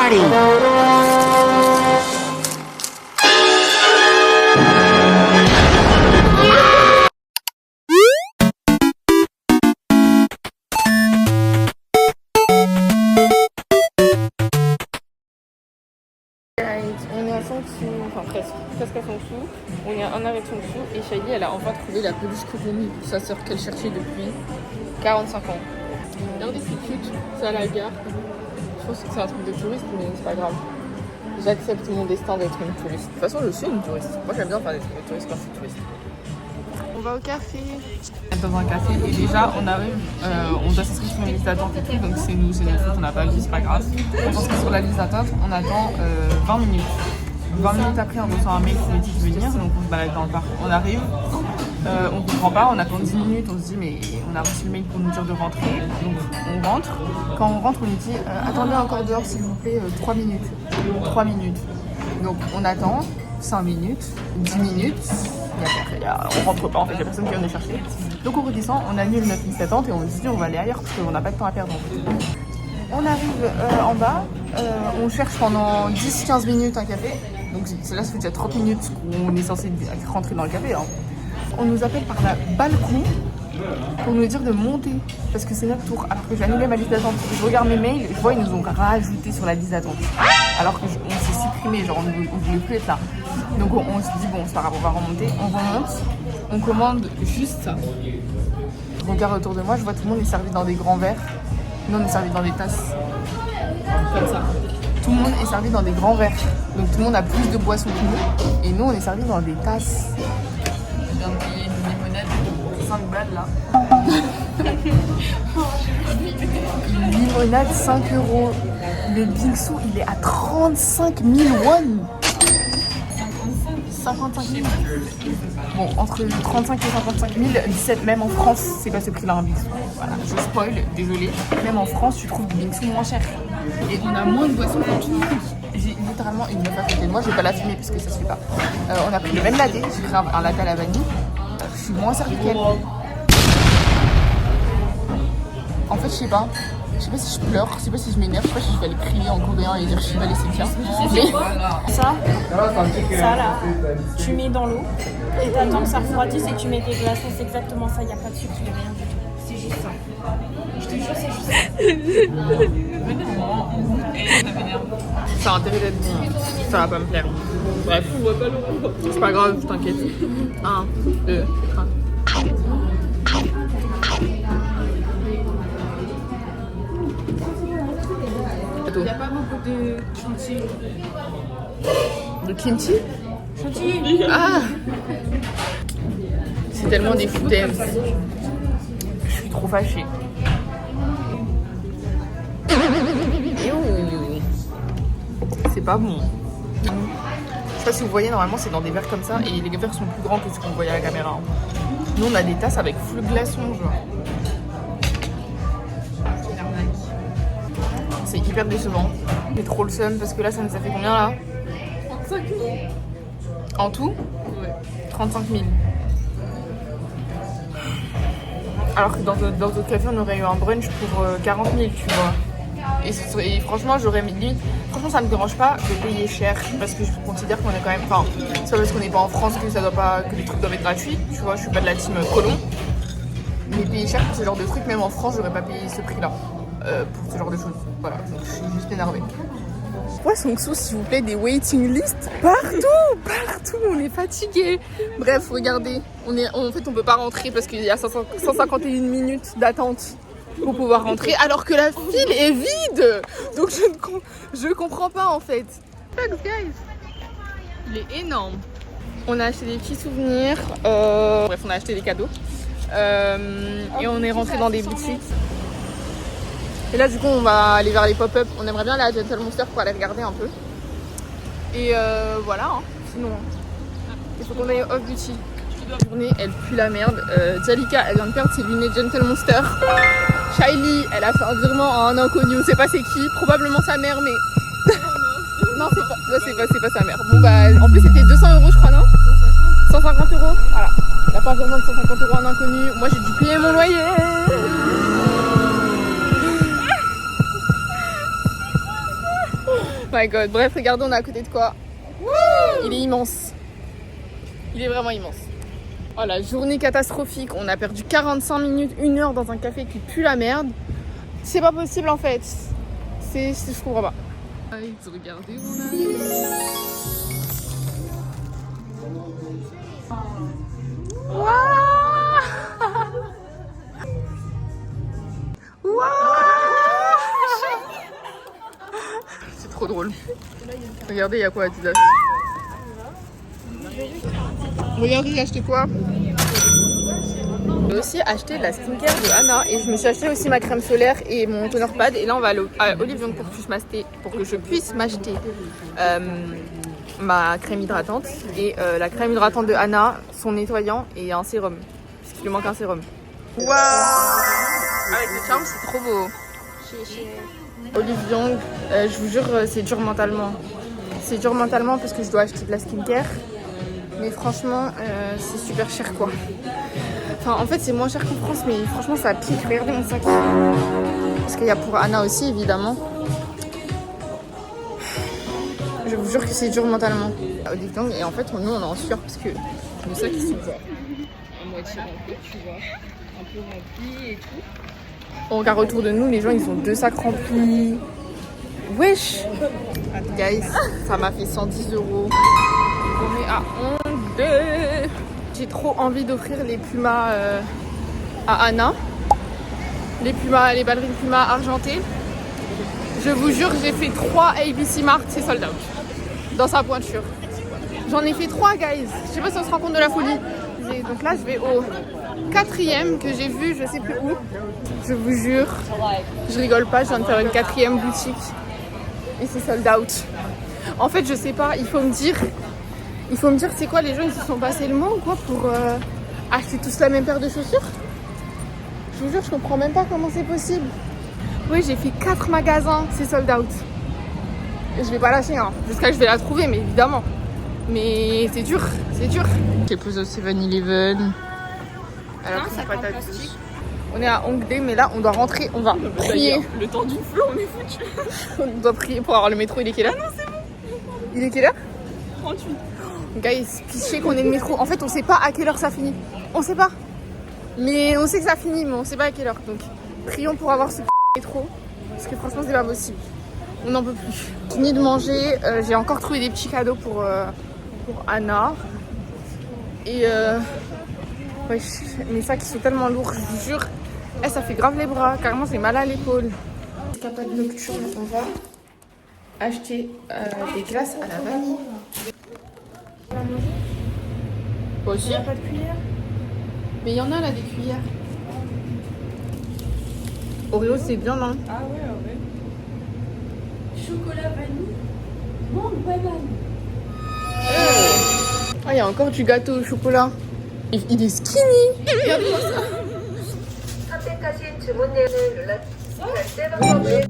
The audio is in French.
party. On est à Songsu, enfin presque à Songsu. On est à un arrêt de Songsu et Shaili elle a enfin trouvé la peluche Kurumi pour sa soeur qu'elle cherchait depuis 45 ans. Regardez, c'est cute, c'est à la gare. Je pense que c'est un truc de touriste mais c'est pas grave. J'accepte mon destin d'être une touriste. De toute façon je suis une touriste. Moi j'aime bien faire des trucs de touriste quand je suis touriste. On va au café. Dans un café et déjà on arrive, on doit s'inscrire sur une liste d'attente et tout, donc c'est nous, on n'a pas vu, c'est pas grave. On s'inscrit sur la liste d'attente, on attend 20 minutes. 20 minutes après on reçoit un mail qui nous dit de venir, donc on se balade dans le parc. On arrive, on comprend pas, on attend 10 minutes, on se dit mais on a reçu le mail pour nous dire de rentrer, donc on rentre. Quand on rentre on nous dit attendez encore dehors s'il vous plaît 3 minutes. 3 minutes. Donc on attend 5 minutes, 10 minutes. On rentre pas en fait, il y a personne qui vient nous chercher. Donc on redescend, on annule notre liste d'attente et on se dit on va aller ailleurs parce qu'on n'a pas de temps à perdre en fait. On arrive en bas, on cherche pendant 10-15 minutes un café. Donc là ça fait déjà 30 minutes qu'on est censé rentrer dans le café. Hein. On nous appelle par la balcon pour nous dire de monter parce que c'est notre tour. Alors que j'ai annulé ma liste d'attente. Je regarde mes mails, je vois ils nous ont rajouté sur la liste d'attente. Alors qu'on s'est supprimé, genre on ne voulait plus être là. Donc on se dit bon c'est pas grave, on va remonter, on remonte, on commande juste ça. Je regarde autour de moi, je vois tout le monde est servi dans des grands verres. Nous on est servi dans des tasses. Comme ça. Tout le monde est servi dans des grands verres. Donc tout le monde a plus de boissons que nous. Et nous on est servi dans des tasses. Je viens de payer une limonade de 5 balles là. Une limonade 5 €. Le bingsu il est à 35 000 won. 55 000. Bon, entre 35 et 55 000, 17, même en France, c'est pas ce prix-là un bingsu. Voilà, je spoil, désolé. Même en France, tu trouves du bingsu moins cher. Et on a moins de boissons que tout le monde. J'ai littéralement une meuf à côté de moi, je vais pas la filmer parce que ça se fait pas. On a pris le même latte, j'ai pris un latte à la vanille. Je suis moins servie qu'elle. En fait, je sais pas si je pleure, je sais pas si je m'énerve, je sais pas si je vais aller crier en coréen et dire je suis mal et c'est bien. Mais... Ça là, tu mets dans l'eau et t'attends que ça refroidisse et tu mets tes glaçons, c'est exactement ça, il n'y a pas de sucre, il n'y a rien du tout. C'est juste ça. Je te jure, c'est juste ça. Ça a intérêt d'être bon, ça va pas me plaire. Bref, c'est pas grave, t'inquiète. 1, 2, 3. Il n'y a pas beaucoup de chantilly. De kimchi? Chantilly. Ah! C'est tellement des foutaises. Je suis trop fâchée. C'est pas bon. Je sais pas si vous voyez, normalement c'est dans des verres comme ça et les verres sont plus grands que ce qu'on voyait à la caméra. Nous on a des tasses avec full glaçons genre. C'est hyper décevant. J'ai trop le seum parce que là ça nous a fait combien là? 35 000. En tout? Ouais. 35 000. Alors que dans d'autres cafés on aurait eu un brunch pour 40 000 tu vois. Et franchement j'aurais mis limite. Franchement ça me dérange pas de payer cher parce que je considère qu'on est quand même. Enfin, c'est pas parce qu'on n'est pas en France que ça doit pas. Que les trucs doivent être gratuits. Tu vois, je suis pas de la team colon. Mais payer cher pour ce genre de trucs, même en France j'aurais pas payé ce prix là. Pour ce genre de choses. Voilà, donc je suis juste énervée. Pourquoi Songsu, s'il vous plaît, des waiting lists partout, on est fatigué. Bref, regardez, en fait on peut pas rentrer parce qu'il y a 151 minutes d'attente pour pouvoir rentrer, alors que la file est vide. Donc je comprends pas en fait. Thanks guys. Il est énorme. On a acheté des petits souvenirs, bref on a acheté des cadeaux et on est rentré dans des boutiques. Et là du coup on va aller vers les pop-up. On aimerait bien aller à Gentle Monster pour aller regarder un peu. Et voilà, hein. Sinon il faut qu'on aille au Off Beauty. La journée elle pue la merde. Jalika elle vient de perdre ses lunettes Gentle Monster. Shaili elle a fait un virement à un inconnu, on sait pas c'est qui, probablement sa mère mais... non c'est pas sa mère. Bon bah en plus c'était 200 € je crois non? 150 €. Voilà. Elle a fait un virement de 150 € à un inconnu. Moi j'ai dû payer mon loyer. My god. Bref, regardez, on est à côté de quoi? Il est immense. Il est vraiment immense. Oh, la journée catastrophique. On a perdu 45 minutes, 1 heure dans un café qui pue la merde. C'est pas possible en fait. Je comprends pas. Allez, regardez où on arrive. C'est trop drôle. Regardez, il y a quoi à Adidas. Regardez, j'ai acheté quoi? J'ai aussi acheté la skincare de Anna et je me suis acheté aussi ma crème solaire et mon toner pad. Et là, on va aller à Olive Young pour que je puisse m'acheter ma crème hydratante et la crème hydratante de Anna, son nettoyant et un sérum. Parce qu'il lui manque un sérum. Waouh! Avec le charme, c'est trop beau. Olive Young, je vous jure, c'est dur mentalement. C'est dur mentalement parce que je dois acheter de la skincare. Mais franchement, c'est super cher quoi. Enfin, en fait, c'est moins cher qu'en France, mais franchement, ça pique. Regardez mon sac. Parce qu'il y a pour Anna aussi, évidemment. Je vous jure que c'est dur mentalement. Olive Young, et en fait, nous, on est en sueur parce que le sac, ils sont à moitié rempli, tu vois. Un peu rempli et tout. On regarde autour de nous, les gens, ils ont 2 sacs remplis. Wesh! Guys, ça m'a fait 110 €. On est à Hongdae. J'ai trop envie d'offrir les Pumas à Anna. Les ballerines Puma argentées. Je vous jure, j'ai fait 3 ABC Mart, c'est sold out. Dans sa pointure. J'en ai fait 3, guys. Je sais pas si on se rend compte de la folie. Donc là, je vais au 4e que j'ai vu, je sais plus où. Je vous jure, je rigole pas, je viens de faire une 4e boutique. Et c'est sold out. En fait, je sais pas, il faut me dire c'est quoi, les gens ils se sont passés le mot ou quoi pour acheter tous la même paire de chaussures. Je vous jure, je comprends même pas comment c'est possible. Oui, j'ai fait 4 magasins, c'est sold out. Et je vais pas lâcher, hein. Jusqu'à que je vais la trouver, mais évidemment. Mais c'est dur, c'est dur. J'ai posé au 7-Eleven. Alors que c'est pas ta plastique. On est à Hongdae, mais là on doit rentrer, on va prier. Le temps du flot, on est foutu. On doit prier pour avoir le métro. Il est quelle heure? Ah non, c'est bon. Il est quelle heure? 38. Guys, piché qu'on est le métro. En fait, on sait pas à quelle heure ça finit. On sait pas. Mais on sait que ça finit, mais on sait pas à quelle heure. Donc, prions pour avoir ce métro. Parce que franchement, c'est pas possible. On n'en peut plus. Fini de manger. J'ai encore trouvé des petits cadeaux pour Anna. Et ouais, mes sacs sont tellement lourds, je vous jure. Ça fait grave les bras. Carrément, j'ai mal à l'épaule. Capade nocturne, on va acheter des glaces à la vanille. Toi aussi? Il n'y a pas de cuillère? Mais il y en a là des cuillères. Oreo c'est bien non? Ah ouais. Chocolat vanille. Mangue banane. Ah, il y a encore du gâteau au chocolat. Il est skinny. Regarde-moi ça. 선택하신 주문내용을 눌러주세요. 결제 방법을